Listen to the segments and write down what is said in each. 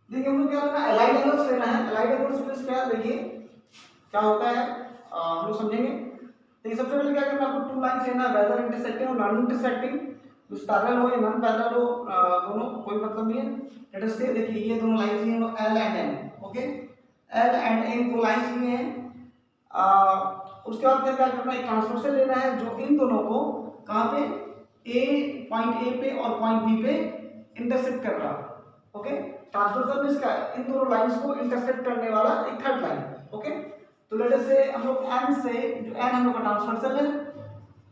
देखिए हम लोग क्या लेना है, अलाइड एंगल्स लेना है। अलाइड एंगल्स मींस क्या, देखिए क्या होता है हम लोग समझेंगे। देखिए सबसे पहले क्या करना है, आपको टू लाइंस लेना है, वेदर इंटरसेक्टिंग और नॉन इंटरसेक्टिंग, कुछ पैरेलल हो या नॉन पैरेलल हो, दोनों कोई मतलब नहीं है। लेट अस से देखिए ये दोनों लाइंस हैं L and M, okay, L and M दो लाइंस लिए हैं। उसके बाद फिर क्या करना है, एक ट्रांसवर्सल लेना है जो इन दोनों को कहाँ पे, पॉइंट ए पे और पॉइंट बी पे इंटरसेक्ट कर रहा है, ओके। ट्रांसवर्सल मींस क्या, इन दोनों लाइंस को इंटरसेक्ट करने वाला एक थर्ड लाइन, ओके। तो लेट अस से हम लोग एन से, जो एन हम लोग का ट्रांसवर्सल है,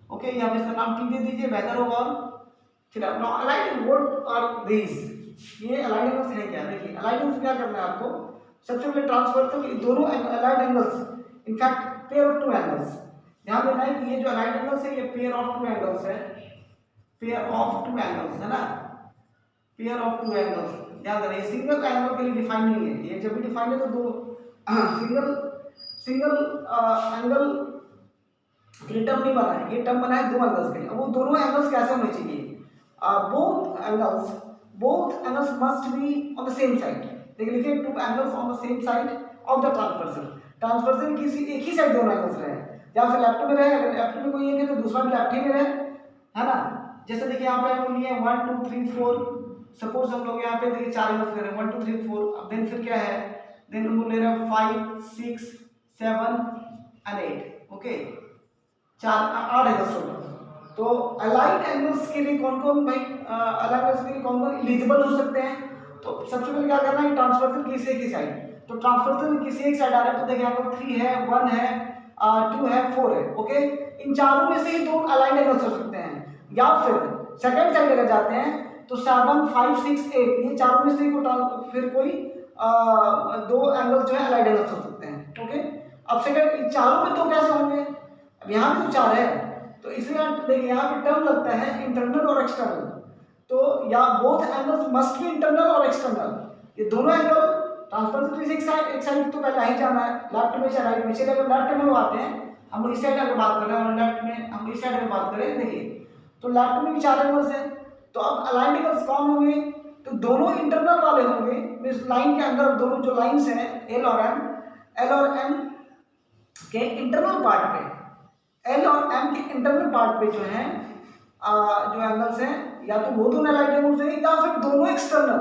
ओके, या फिर इसका नाम टी दे दीजिए, वेदर होगा। फिर अपना अलाइंड व्हाट आर दीस, ये अलाइंड एंगल्स है क्या, देखिए अलाइंड एंगल्स क्या करना है आपको, सबसे पहले ट्रांसवर्सल दोनों aligned angles in fact pair of two angles, ध्यान देना है कि ये जो अलाइंड एंगल्स है ये पेयर ऑफ टू एंगल्स है, पेयर ऑफ टू एंगल्स है ना, पेयर ऑफ टू एंगल्स। ध्यान देना ये सिंगल एंगल के लिए डिफाइन नहीं है, ये जब भी डिफाइन है तो दो सिंगल सिंगल एंगल के लिए टर्म नहीं बना है, ये टर्म बना है दो एंगल्स के लिए। अब वो दोनों एंगल्स कैसे होने चाहिए, both angles must be on the same side. देखिए लिखिए two angles on the same side of the transversal, transversal किसी एक ही साइड दोनों एंगल्स रहे, या फिर लेफ्ट में रहे, अगर लेफ्ट में कोई एक है तो दूसरा भी लेफ्ट ही में रहे, है ना। जैसे देखिए यहाँ पे हम लोग लिए 1 2 3 4, सपोज हम लोग यहाँ पे देखिए चार एंगल्स ले रहे हैं 1 2 3 4, अब देन फिर क्या है, देन हम लोग ले रहे हैं 5 6 7 एंड 8, ओके, चार 8 एंगल्स टोटल। तो अलाइंड एंगल्स के लिए कौन कौन भाई, अलाइंड एंगल्स के लिए कौन कौन एलिजिबल हो सकते हैं, तो सबसे पहले क्या करना है, ट्रांसवर्सल किसी एक ही साइड, तो ट्रांसवर्सल किसी एक साइड आ रहा है, तो देखिए यहाँ पर 3 है 1 है 2 है 4 है, ओके। इन चारों में से ही दो अलाइंड एंगल्स हो सकते हैं, या फिर सेकंड साइड अगर जाते हैं तो 7 5 6 8 ये चारों में से फिर कोई दो एंगल्स जो है अलाइंड एंगल्स हो सकते हैं, ओके। अब सेकंड चारों में तो कैसे होंगे, अब यहाँ भी तो चार है, तो इसलिए देखिए यहाँ पे टर्म लगता है इंटरनल और एक्सटर्नल, तो या both angles must be internal और एक्सटर्नल, ये दोनों एंगल ट्रांसवर्सल एक साइड तो पहले ही जाना है, लेफ्ट में या राइट में, चलिए अगर लेफ्ट में आते हैं, हम इस साइड अगर बात कर रहे हैं और लेफ्ट में हम इस साइड में बात करें, देखिए तो लेफ्ट में भी चार एंगल्स हैं, तो अब अलाइंड एंगल्स कौन होंगे, तो दोनों इंटरनल वाले होंगे, मींस लाइन के अंदर दोनों जो लाइंस हैं एल और एम के इंटरनल पार्ट पे, एल और एम के इंटरनल पार्ट पे जो है जो एंगल्स हैं, या तो वो दोनों अलाइंड एंगल्स हैं या फिर दोनों एक्सटर्नल,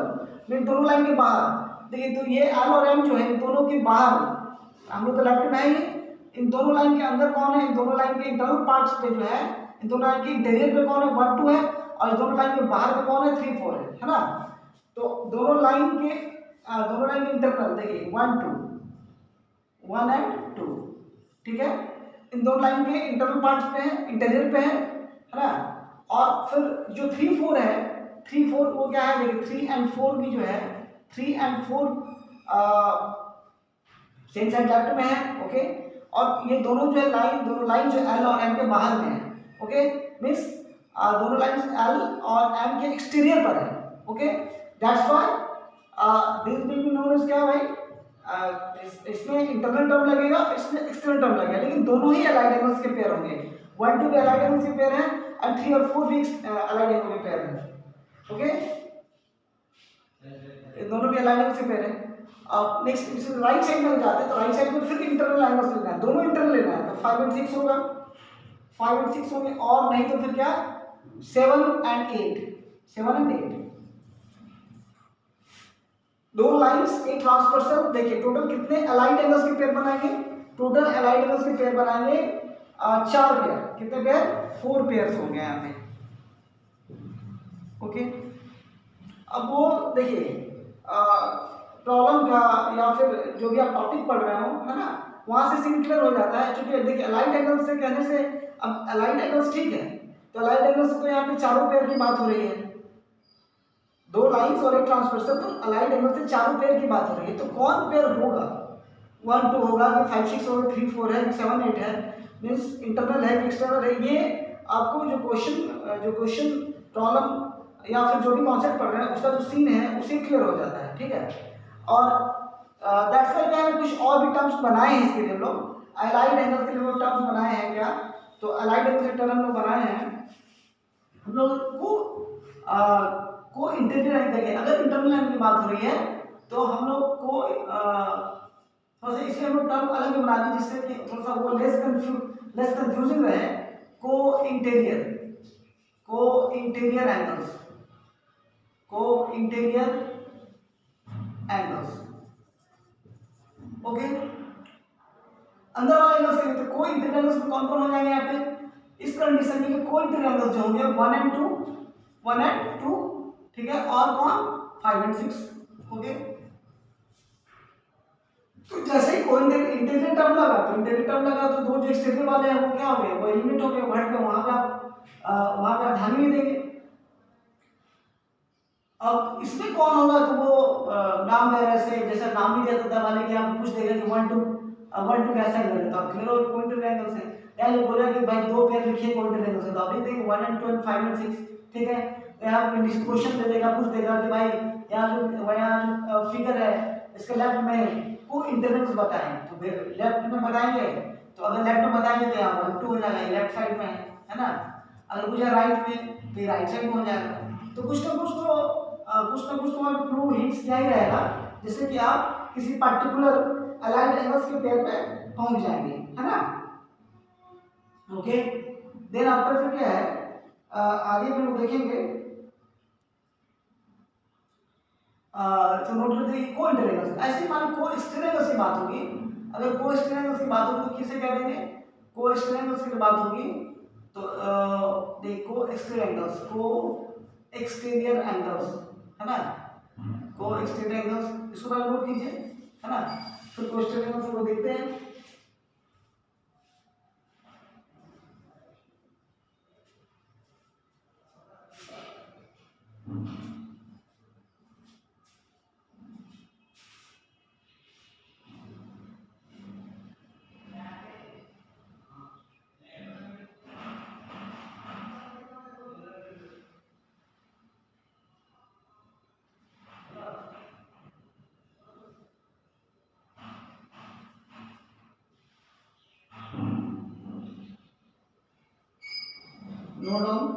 मींस दोनों लाइन के बाहर। देखिए तो ये एल और एम जो है इन दोनों के बाहर, हम लोग तो लेफ्ट में है ही, इन दोनों लाइन के अंदर कौन है, इन दोनों लाइन के इंटरनल पार्ट्स पे जो है, इन दोनों लाइन के इंटीरियर पे कौन है 1 2 है, और इस दोनों लाइन के बाहर पे कौन है 3 4 है ना। तो दोनों लाइन के इंटरनल देखिए 1 2 1 एंड 2, ठीक है, इन दोनों लाइन के इंटरनल पार्ट्स पे है, इंटीरियर पे है ना। और फिर जो 3 4 है, 3 4 वो क्या है, देखिए 3 एंड 4 भी जो है 3 एंड 4 सेम साइड लेफ्ट में है, ओके। और ये दोनों जो है दोनों लाइन जो एल और एम के बाहर में है, ओके, मींस दोनों लाइंस एल और एम के एक्सटीरियर पर है, okay. That's why this will be known as क्या भाई, इसमें इंटरनल टर्म लगेगा, इसमें एक्सटर्नल टर्म लगेगा, लेकिन दोनों ही अलाइंड एंगल्स के पेयर होंगे, 1 2 भी अलाइंड एंगल्स के पेयर हैं और 3 और 4 भी अलाइंड एंगल के पेयर हैं, ओके, ये दोनों भी अलाइंड एंगल्स के पेयर हैं। अब नेक्स्ट राइट साइड में जाते हैं, तो राइट साइड में फिर इंटरनल एंगल्स लेना है, दोनों इंटरनल लेना है, तो 5 और 6 होगा, 5 और 6 होंगे, और नहीं तो फिर क्या 7 एंड 8 दो लाइंस एक ट्रांसवर्सल। देखिए टोटल कितने अलाइंड एंगल्स के पेयर बनाएंगे, टोटल अलाइंड एंगल्स के पेयर बनाएंगे 4 पेयर, कितने पेयर 4 पेयर्स होंगे यहाँ पे, ओके। अब वो देखिए प्रॉब्लम का या फिर जो भी आप टॉपिक पढ़ रहे हो है ना, वहां से सीन क्लियर हो जाता है, क्योंकि देखिए अलाइंड एंगल्स से कहने से, अब अलाइंड एंगल्स ठीक है, तो अलाइंड एंगल्स तो यहाँ पे चारों पेयर की बात हो रही है, दो लाइंस और एक ट्रांसवर्सल, तो अलाइंड एंगल से चारों पेयर की बात हो रही है, तो कौन पेयर होगा, 1 2 होगा कि 5 6 होगा, 3 4 है कि 7 8 है, मींस इंटरनल है कि एक्सटर्नल है, ये आपको जो क्वेश्चन प्रॉब्लम या फिर जो भी कॉन्सेप्ट पढ़ रहे हैं उसका जो सीन है उससे क्लियर हो जाता है, ठीक है। और दैट्स व्हाई क्या है, कुछ और भी टर्म्स बनाए हैं इसके लिए हम लोग, अलाइंड एंगल के लिए टर्म्स बनाए हैं क्या, तो अलाइंड एंगल के टर्म हम लोग बनाए हैं, हम लोग को इंटीरियर एंगल, देखिए अगर इंटरनल एंगल की बात हो रही है तो हम लोग को थोड़ा सा इसलिए हम लोग टर्म अलग बना दी जिससे कि थोड़ा सा वो लेस कंफ्यूजिंग रहे। को इंटीरियर एंगल्स, को इंटीरियर एंगल्स, ओके। अंदर वाले एंगल्स के लिए तो को इंटीरियर एंगल्स में कौन कौन हो जाएंगे यहाँ पे, इस कंडीशन में को इंटीरियर एंगल्स जो होंगे 1 and 2, ठीक है, और कौन 5 and 6, ओके। तो जैसे ही कोई इंटीरियर टर्म लगा तो दो जो एक्सटीरियर वाले हैं वो क्या हो गए, वो एलिमिनेट हो गए, वो हट गए, वहां पे आप ध्यान ही नहीं देंगे। अब इसमें कौन होगा, तो वो नाम वगैरह से जैसे नाम भी दे देता वाले कि आप पूछ देगा कि 1 2 कैसा एंगल है, तो आप क्लियर हो पॉइंटर एंगल से। या ये बोला कि भाई दो पेयर लिखिए पॉइंटर एंगल से, तो आप लिख देंगे 1 and 2 and 5 and 6, ठीक है। तो यहाँ क्वेश्चन दे देगा, पूछ देगा कि भाई यहाँ जो फिगर है इसके लेफ्ट में को इंटरवल्स बताएं, तो फिर लेफ्ट में बताएंगे, तो अगर लेफ्ट में बताएंगे तो यहाँ 1 2 हो जाएगा, लेफ्ट साइड में है ना। अगर पूछा राइट में तो राइट साइड में हो जाएगा। तो कुछ ना कुछ तो आपको क्लू हिंट्स क्या ही रहेगा, जिससे कि आप किसी पर्टिकुलर अलाइंड एंगल्स के पेयर पे पहुंच जाएंगे, है ना। ओके, देन आफ्टर फिर क्या है, आगे हम लोग देखेंगे। तो नोट करते हैं को इंटरएंगल्स, ऐसे मान को एक्सट्रेंगल्स की बात होगी। अगर को एक्सट्रेंगल्स की बात होगी तो किसे कह देंगे, को एक्सट्रेंगल्स की बात होगी तो देखो एक्सट्रेंगल्स, को एक्सटीरियर एंगल्स, है ना, को एक्सटीरियर एंगल्स, इसको पहले नोट कीजिए, है ना। फिर को एक्सटीरियर एंगल्स को देखते हैं। नोट डाउन,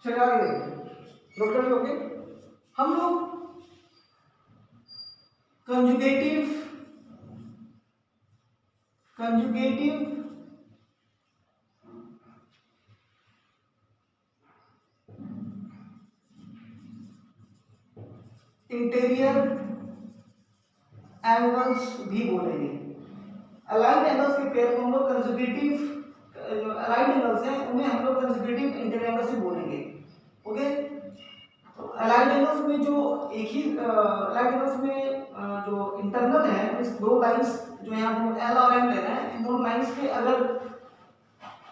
चलिए आगे देखिए। नोट कर लोगे, हम लोग कंजुगेटिव इंटीरियर एंगल्स भी बोलेंगे। अलाइंड एंगल्स के पेयर को हम लोग कंजुगेटिव, जो अलाइंड एंगल्स हैं उन्हें हम लोग कंजुगेटिव इंटीरियर एंगल्स भी बोलेंगे, ओके। तो अलाइंड एंगल्स में जो एक ही अलाइंड एंगल्स में जो इंटरनल है, इस दो लाइंस जो यहाँ हम एल और एम ले रहे हैं, इन दोनों लाइंस के अगर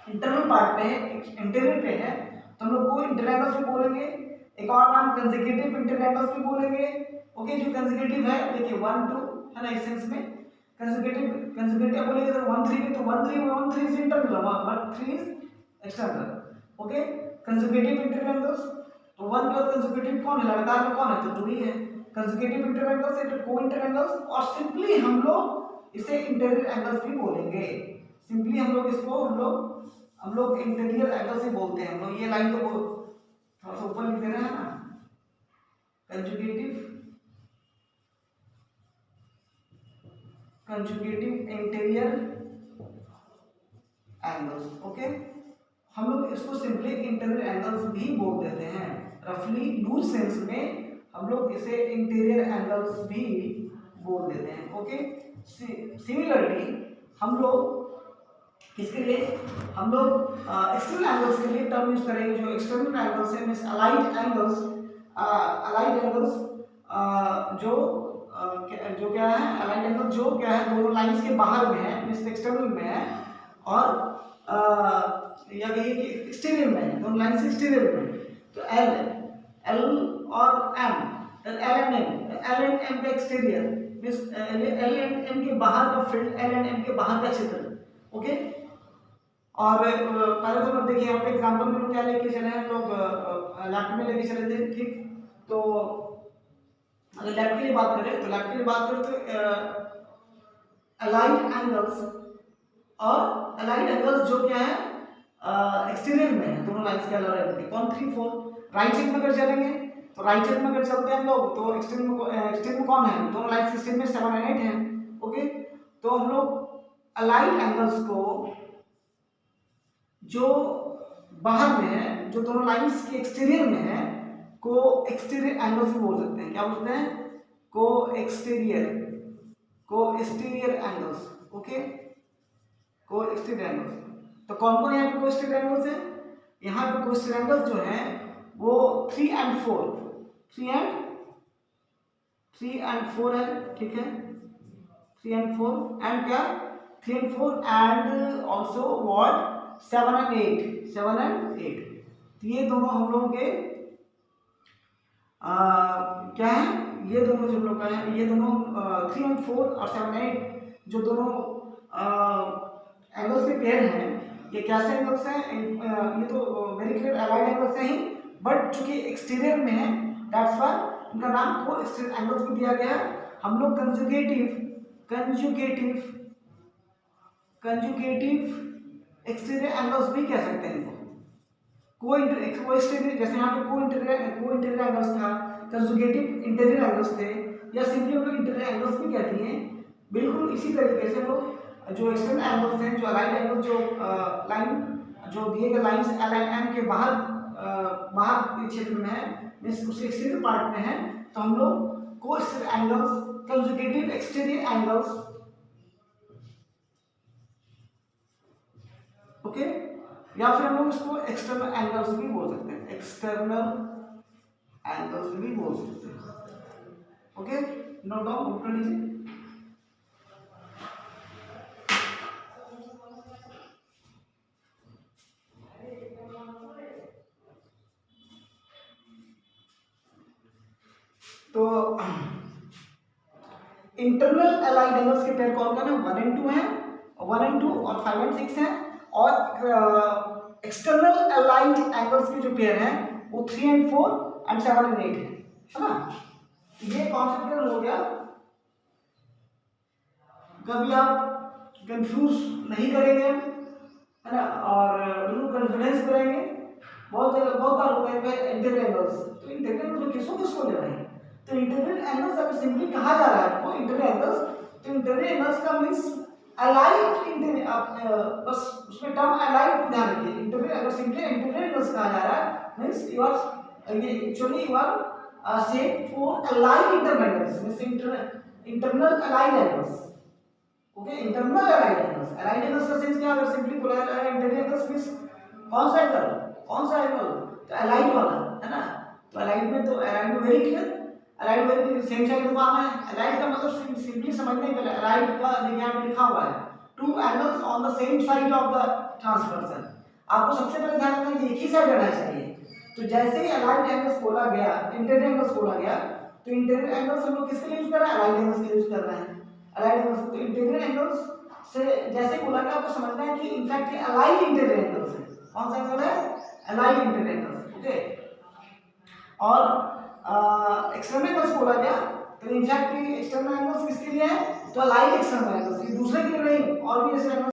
इंटरनल पार्ट पे है, इंटीरियर पे है, तो हम लोग को इंटीरियर एंगल्स भी बोलेंगे। एक और नाम कंसेक्यूटिव इंटीरियर एंगल्स भी बोलेंगे, ओके। जो कंसेक्यूटिव है देखिए 1 2 है ना, इस सेंस में कंसेक्यूटिव बोलेंगे तो 1 3 में, तो 1 3 is internal, but 3 is external, okay. Consecutive interior angles, तो वन के बाद कंसेक्यूटिव कौन है, लगातार में कौन है, तो टू ही है। कंसेक्यूटिव इंटीरियर एंगल्स है, को इंटीरियर एंगल्स, और सिंपली हम लोग इसे इंटीरियर एंगल्स भी बोलेंगे। सिंपली हम लोग इसको हम लोग इंटीरियर एंगल्स ही बोलते हैं। हम लोग ये लाइन तो थोड़ा सा ऊपर लिख दे रहे हैं ना, कंजुगेटिव इंटीरियर एंगल्स। ओके, हम लोग इसको सिंपली इंटीरियर एंगल्स भी बोल देते हैं। रफली लूज सेंस में हम लोग इसे इंटीरियर एंगल्स भी बोल देते हैं। ओके, सिमिलरली हम लोग किसके लिए, हम लोग एक्सटर्नल एंगल्स के लिए टर्म यूज करेंगे। जो एक्सटर्नल एंगल्स है मींस अलाइड एंगल्स, जो क्या है, अलाइड एंगल जो क्या है दोनों लाइंस के बाहर में है मींस एक्सटर्नल में है, और या कहिए कि एक्सटीरियर में है, दोनों लाइंस एक्सटीरियर में। तो एल और एम, एल एंड एम का exterior means L and M के बाहर का फील्ड, एल एंड एम के बाहर का क्षेत्र। ओके, और पहले तो देखिए यहाँ पे एग्जांपल में क्या लेके चले हैं, लोग लेफ्ट में लेके चले थे। ठीक, तो अगर लेफ्ट के लिए बात करें तो अलाइड एंगल्स, और अलाइड एंगल्स जो क्या है एक्सटीरियर में है, दोनों लाइंस के अलाइड है। कौन 3 4। राइट हैंड में अगर चलेंगे तो राइट हैंड में अगर चलते हैं हम लोग तो एक्सटीरियर में कौन है, दोनों लाइंस एक्सटीरियर में 7 और 8 है। ओके, तो हम लोग अलाइड एंगल्स को जो बाहर में है, जो दोनों लाइंस के एक्सटीरियर में है, को एक्सटीरियर एंगल्स भी बोल सकते हैं। क्या बोलते हैं, को एक्सटीरियर एंगल्स। ओके, को एक्सटीरियर एंगल्स। तो कौन कौन यहाँ पे को एक्सटीरियर एंगल्स है, यहाँ पे को एक्सटीरियर एंगल्स जो है वो 3 and 4 है। ठीक है, 3 and 4 एंड क्या 3 and 4 and also what 7 and 8। तो ये दोनों हम लोगों के क्या है, ये दोनों जो लोग हैं, ये दोनों 3 and 4 और 7 and 8 जो दोनों एंगल्स के पेयर हैं, ये कैसे एंगल्स हैं, ये तो वेरी क्लियर अलाइड एंगल्स हैं ही, बट चूंकि एक्सटीरियर में है दैट्स व्हाई इनका नाम को एक्सटीरियर एंगल्स भी दिया गया है। हम लोग कंजुगेटिव एक्सटीरियर एंगल्स भी कह सकते हैं इनको। को एक्सटीरियर, जैसे यहाँ पे को इंटीरियर एंगल्स था, कंजुगेटिव इंटीरियर एंगल्स थे, या सिंपली हम लोग इंटीरियर एंगल्स भी कहती हैं। बिल्कुल इसी तरीके से हम लोग जो एक्सटर्नल एंगल्स हैं, जो अलाइड एंगल, जो लाइन जो दिए गए लाइंस एल एंड एम के बाहर के क्षेत्र में है मींस उस एक्सटीरियर पार्ट में है, तो हम लोग को exterior angles, conjugative exterior angles. Okay, या फिर हम लोग इसको एक्सटर्नल एंगल्स भी बोल सकते हैं, ओके, नोट डाउन नोट कर लीजिए। तो इंटरनल अलाइड एंगल्स के पेयर कौन कौन है, 1 and 2 है, 1 and 2 और 5 and 6 है, और एक्सटर्नल अलाइंड एंगल्स के जो पेयर हैं वो 3 and 4 and 7 and 8 है ना। ये कॉन्सेप्ट क्लियर हो गया, कभी आप कंफ्यूज नहीं करेंगे है ना, और बिल्कुल कॉन्फिडेंस करेंगे। बहुत बार होता है इंटीरियर एंगल्स, तो इंटीरियर एंगल्स किसको ले रहे हैं, तो इंटीरियर एंगल्स अगर सिंपली कहा जा रहा है आपको इंटीरियर एंगल्स, तो इंटीरियर एंगल्स का मींस अलाइड इंटीरियर, आप बस उसमें टर्म अलाइड को ध्यान रखिए। इंटीरियर अगर सिंपली इंटीरियर एंगल्स कहा जा रहा है मींस यू आर ये actually you are said for allied internal angles means internal allied angles. Okay, internal allied angles का सेंस क्या, अगर सिंपली बोला जा रहा है इंटीरियर एंगल्स मींस कौन सा एंगल, तो अलाइड वाला है ना। तो अलाइड में very clear, allied very same side में आना है। अलाइड का मतलब सिंपली समझने के लिए अलाइड का यहाँ पे लिखा हुआ है 2 angles on the same side of the transversal. आपको सबसे पहले ध्यान रखना है एक ही साइड रहना चाहिए। तो जैसे ही अलाइड एंगल्स बोला गया, इंटीरियर एंगल्स बोला गया, तो इंटीरियर एंगल्स हम लोग किसके लिए यूज कर रहे हैं, अलाइड एंगल्स के लिए यूज कर रहे हैं। अलाइड एंगल्स, तो इंटीरियर एंगल्स से जैसे बोला गया आपको समझना है कि इनफैक्ट ये अलाइड इंटीरियर एंगल्स है। कौन सा एंगल है, अलाइड इंटीरियर एंगल्स। ओके, और एक्सटर्नल एंगल्स बोला गया, तो इनफैक्ट एक्सटर्नल एंगल्स किसके लिए है, तो अलाइंड एक्सटर्नल एंगल्स, ये दूसरे के लिए नहीं, और भी जैसे